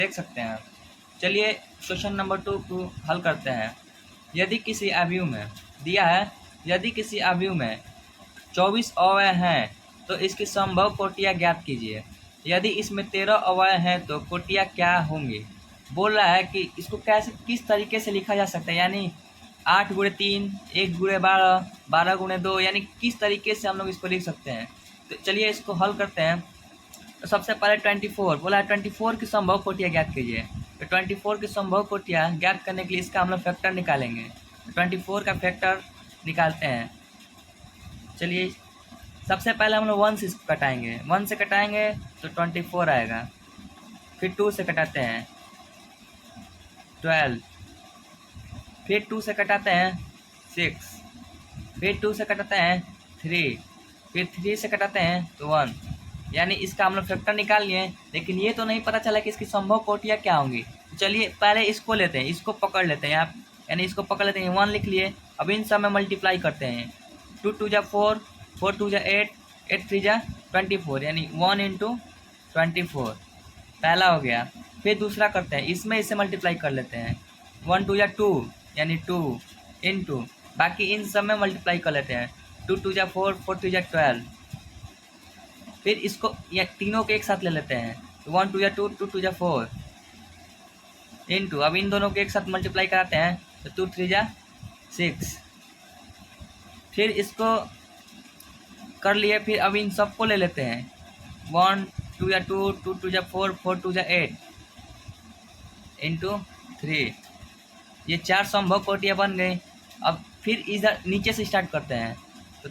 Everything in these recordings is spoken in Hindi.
देख सकते हैं। चलिए क्वेश्चन नंबर 2 को हल करते हैं। यदि किसी अवयव में दिया है, यदि किसी अवयव में 24 अवयव हैं तो इसकी संभव कोटियाँ ज्ञात कीजिए। यदि इसमें 13 अवयव हैं तो कोटियाँ क्या होंगी। बोल रहा है कि इसको कैसे, किस तरीके से लिखा जा सकता है, यानी 8 गुणे 3, 1 गुणे 12, 12 गुणे 2, यानी किस तरीके से हम लोग इसको लिख सकते हैं। तो चलिए इसको हल करते हैं। तो सबसे पहले 24 बोला है, 24 की संभव कोटियाँ ज्ञात कीजिए। तो 24 की संभव कोटियाँ ज्ञात करने के लिए इसका हम लोग फैक्टर निकालेंगे। तो 24 का फैक्टर निकालते हैं। चलिए सबसे पहले हम लोग 1 से इसको कटाएंगे, 1 से कटाएंगे तो 24 आएगा। फिर 2 से कटाते हैं 12, फिर 2 से कटाते हैं 6, फिर 2 से कटाते हैं 3, फिर 3 से कटाते हैं तो 1, यानी इसका हम लोग फैक्टर निकाल लिए। लेकिन ये तो नहीं पता चला कि इसकी संभव कोटियाँ क्या होंगी। चलिए पहले इसको लेते हैं, इसको पकड़ लेते हैं आप, यानी इसको पकड़ लेते हैं। 1 लिख लिए। अब इन सब में मल्टीप्लाई करते हैं। 2 2 जा 4, 4 2 जा 8, 8 3 जा 24, यानी 1 इंटू 24 पहला हो गया। फिर दूसरा करते हैं, इसमें इसे मल्टीप्लाई कर लेते हैं। 1 2 जा 2, यानी 2 इंटू, बाकी इन सब में मल्टीप्लाई कर लेते हैं। 2 2 जा 4, 4 3 जा 12। फिर इसको या तीनों के एक साथ ले लेते हैं। 1 2 जा 2, 2 2 जा 4 इंटू, अब इन दोनों के एक साथ मल्टीप्लाई कराते हैं तो 2 3 जा 6। फिर इसको कर लिए। फिर अब इन सबको ले लेते हैं। 1 2 जा 2, 2 2 जा 4, 4 2 जा 8 इंटू 3। ये 4 संभव कोटियाँ बन गई। अब फिर इधर नीचे से स्टार्ट करते हैं। तो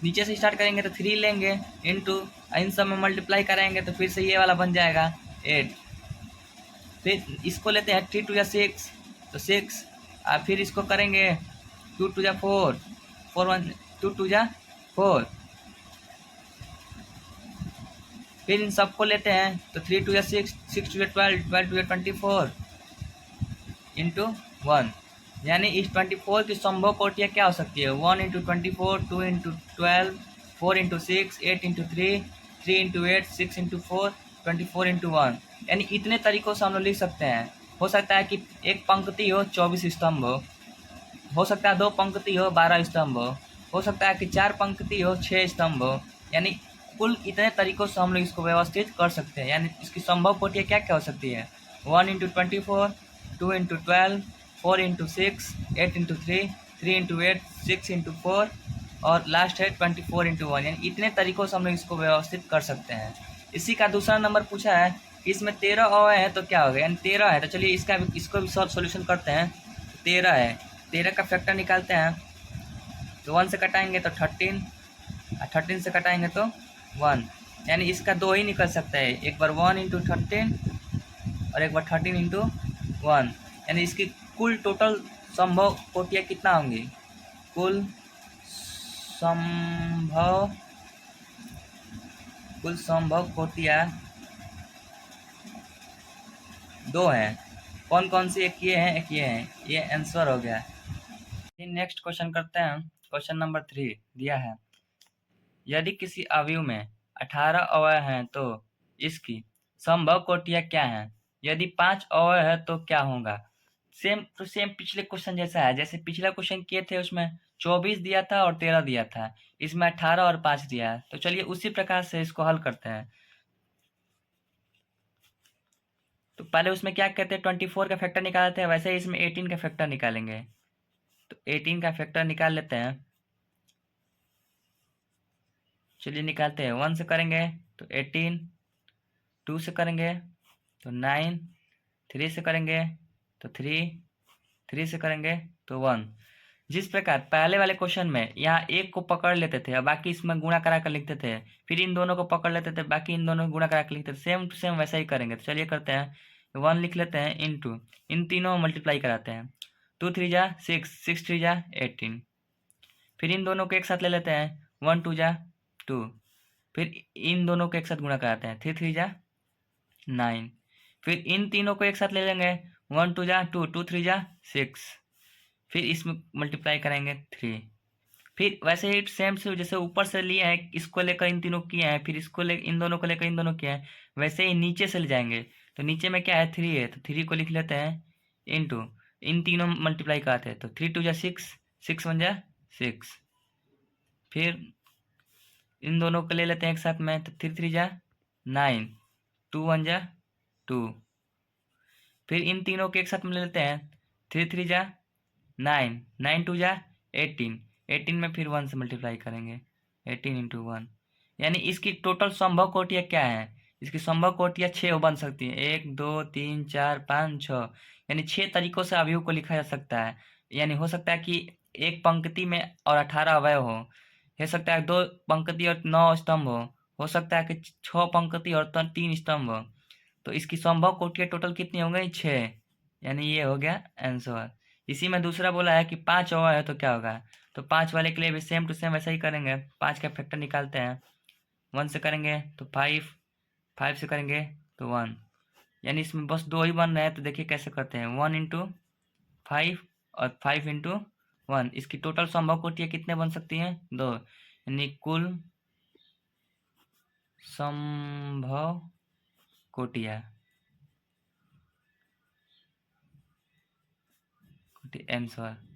नीचे से स्टार्ट करेंगे तो 3 लेंगे इंटू, इन सब में मल्टीप्लाई करेंगे तो फिर से ये वाला बन जाएगा 8। फिर इसको लेते हैं 3 2 जा 6, तो 6। फिर इसको करेंगे 2 2 जा 4, 4 1 2 2 जा 4। फिर इन सबको लेते हैं तो 3 2 जा 6, 6 2 जा 12, 12 2 जा 24 इंटू 1, यानी इस 24 की संभव कोटियाँ क्या हो सकती है। 1 into 24, 2 into 12, 4 into 6, 8 into 3, 3 into 8, 6 into 4, 24 into 1, यानी इतने तरीक़ों से हम लोग लिख सकते हैं। हो सकता है कि एक पंक्ति हो 24 स्तंभ हो सकता है 2 पंक्ति हो 12 स्तंभ हो सकता है कि 4 पंक्ति हो 6 स्तंभ हो, यानी कुल इतने तरीक़ों से हम लोग इसको व्यवस्थित कर सकते हैं। यानी इसकी संभव कोटियाँ क्या क्या हो सकती है। 1 into 24, 2 into 12, 4 into 6, 8 into 3, 3 into 8, 6 into 4 और लास्ट है 24 इंटू 1, यानी इतने तरीक़ों से हम लोग इसको व्यवस्थित कर सकते हैं। इसी का दूसरा नंबर पूछा है कि इसमें 13 अवयव है तो क्या होगा, यानी 13 है। तो चलिए इसको भी सोल्यूशन करते हैं। 13 है, 13 का फैक्टर निकालते हैं। तो 1 से कटाएंगे तो 13, 13 से कटाएंगे तो 1, यानी इसका 2 ही निकल सकता है। एक बार 1 इंटू 13 और एक बार 13 इंटू 1, यानी इसकी कुल टोटल संभव कोटियाँ कितना होंगी। कुल संभव कोटियाँ 2 हैं। कौन कौन सी, एक ये है एक ये है, ये आंसर हो गया। नेक्स्ट क्वेश्चन करते हैं। क्वेश्चन नंबर 3 दिया है, यदि किसी अवयव में 18 अवयव हैं तो इसकी संभव कोटियाँ क्या हैं। यदि 5 अवयव है तो क्या होगा। सेम टू सेम पिछले क्वेश्चन जैसा है। जैसे पिछला क्वेश्चन किए थे उसमें 24 दिया था और 13 दिया था, इसमें 18 और 5 दिया है। तो चलिए उसी प्रकार से इसको हल करते हैं। तो पहले उसमें क्या कहते हैं, 24 का फैक्टर निकालते हैं, वैसे ही इसमें 18 का फैक्टर निकालेंगे। तो 18 का फैक्टर निकाल लेते हैं। चलिए निकालते हैं। 1 से करेंगे तो 18, 2 से करेंगे तो 9, 3 से करेंगे तो 3, 3 से करेंगे तो 1। जिस प्रकार पहले वाले क्वेश्चन में यहाँ एक को पकड़ लेते थे और बाकी इसमें गुणा करा कर लिखते थे, फिर इन दोनों को पकड़ लेते थे, बाकी इन दोनों को गुणा करा कर लिखते थे, सेम टू सेम वैसा ही करेंगे। तो चलिए करते हैं। 1 लिख लेते हैं इंटू, इन तीनों मल्टीप्लाई कराते हैं। 2 3 जा 6, 6 3 जा 18। फिर इन दोनों को एक साथ ले लेते हैं। 1 2 जा 2, फिर इन दोनों को एक साथ गुणा कराते हैं। 3 3 जा 9, फिर इन तीनों को एक साथ ले लेंगे। 1 2 जा 2, 2 3 जा 6, फिर इसमें मल्टीप्लाई करेंगे 3। फिर वैसे ही सेम से जैसे ऊपर से लिए हैं, इसको लेकर इन तीनों किए हैं, फिर इसको ले इन दोनों को लेकर इन दोनों किए हैं, वैसे ही नीचे से ले जाएंगे। तो नीचे में क्या है, 3 है, तो 3 को लिख लेते हैं इंटू, इन तीनों मल्टीप्लाई करते हैं तो 3 2 जा 6, 6 1 जा 6, फिर इन दोनों को ले लेते हैं एक साथ में, तो 3 3 जा 9, 2 1 जा 2, फिर इन तीनों के एक साथ में ले लेते हैं, 3 3 जा 9, 9 2 जा 18, 18 में फिर 1 से मल्टीप्लाई करेंगे, 18 इंटू 1, यानी इसकी टोटल संभव कोटियाँ क्या है, इसकी संभव कोटियाँ 6 बन सकती हैं, 1 2 3 4 5 6, यानी 6 तरीकों से अवयव को लिखा जा सकता है। यानी हो सकता है कि एक पंक्ति में और 18 अवयव हो सकता है 2 पंक्ति और 9 स्तंभ हो सकता है कि 6 पंक्ति और 3 स्तंभ हो, तो इसकी संभव कोटियाँ टोटल कितनी हो गई, 6, यानी ये हो गया आंसर। इसी में दूसरा बोला है कि 5 ओवर है तो क्या होगा, तो 5 वाले के लिए भी सेम टू सेम वैसा ही करेंगे, 5 का फैक्टर निकालते हैं, 1 से करेंगे तो 5, 5 से करेंगे तो 1, यानी इसमें बस 2 ही बन रहे हैं, तो देखिए कैसे करते हैं, 1 इंटू 5 और 5 इंटू 1, इसकी टोटल संभव कोटियाँ कितने बन सकती हैं, 2, यानी कुल संभव कोटियाँ आंसर।